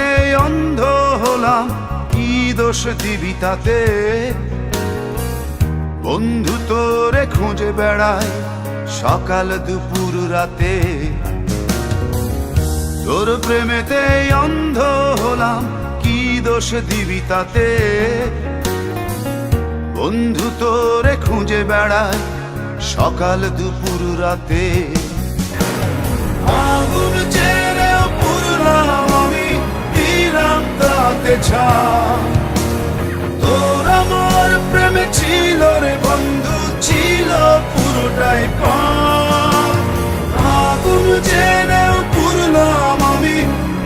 প্রেমেতে অন্ধ হলাম, কি দোষ দিবি তাতে? বন্ধু তোরে খুঁজে বেড়ায় সকাল দুপুর রাতে। তোর প্রেমেতে অন্ধ হলাম, কি দোষ দিবি তাতে? বন্ধু তোরে খুঁজে বেড়ায় সকাল দুপুর রাতে। আগুন জেলেও পুরলাম আমি, দিলাম তাতে ছাই। তোর আমার প্রেমে ছিল রে বন্ধু, ছিল পুরোটাই পাপ। আগুন জেলেও পুরলাম আমি,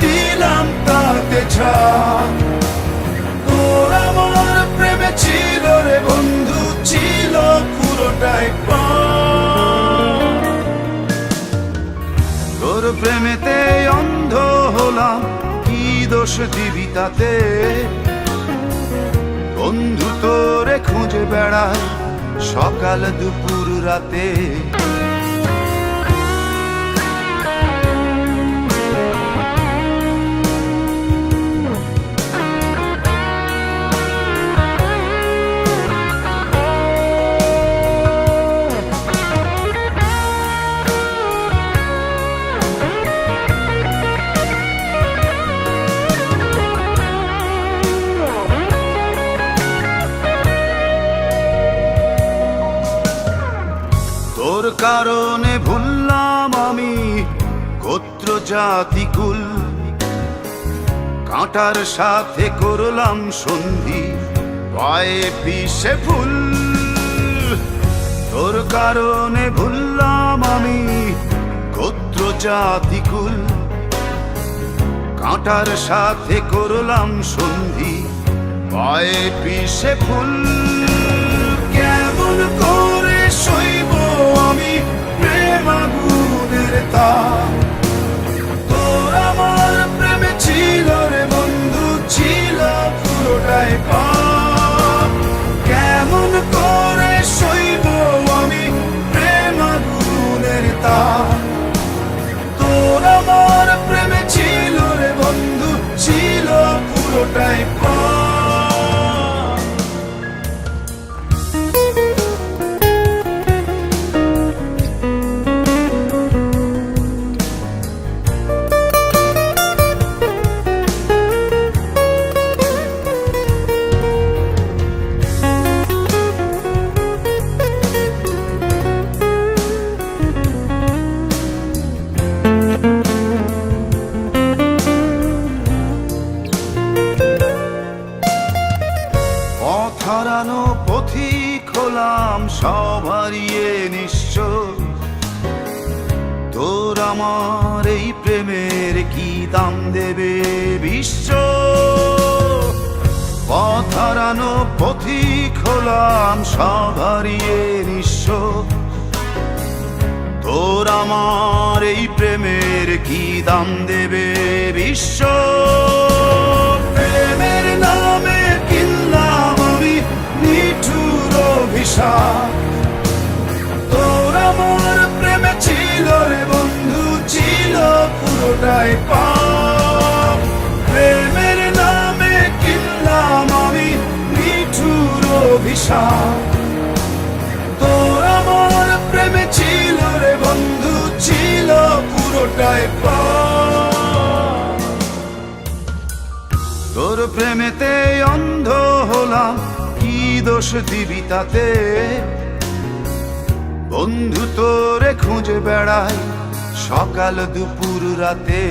দিলাম তাতে ছাই। তোর আমার প্রেমে ছিল রে বন্ধু, ছিল পুরোটাই পাপ। তোর প্রেমেতে অন্ধ হলাম, কি দোষ দিবি তাতে? বন্ধু তোরে খুঁজে বেড়ায় সকাল দুপুর রাতে। তোর কারণে ভুললাম আমি গোত্র জাতি কুল, কাঁটার সাথে করলাম সন্ধি, পায়ে পিষে ফুল। তোর কারণে ভুললাম আমি গোত্র জাতি কুল, কাঁটার সাথে করলাম সন্ধি, পায়ে পিষে ফুল। কেমন করে সইব আমি প্রেম আগুনের তাপ? তোর আমার প্রেমে ছিল রে বন্ধু, ছিল পুরোটাই পাপ। কেমন করে সইব আমি প্রেম আগুনের তাপ? তোর আমার প্রেমে ছিল রে বন্ধু, ছিল পুরোটাই পাপ। হারানো পথিক হলাম সব হারিয়ে নিঃস্ব। তোর আমার এই প্রেমের কি দাম দেবে বিশ্ব? পথ হারানো পথিক হলাম সব হারিয়ে নিঃস্ব। তোর আমার এই প্রেমের কি দাম দেবে বিশ্ব? প্রেমের নামে কিনলাম আমি নিঠুর অভিশাপ। তোর আমার প্রেমে ছিল রে বন্ধু, ছিল পুরোটাই পাপ। প্রেমের নামে কিনলাম আমি নিঠুর অভিশাপ। তোর আমার প্রেমে ছিল রে বন্ধু, ছিল পুরোটাই পাপ। তোর প্রেমেতে অন্ধ হলাম, কি দোষ দিবি তাতে? বন্ধু তোরে খুঁজে বেড়ায় সকাল দুপুর রাতে।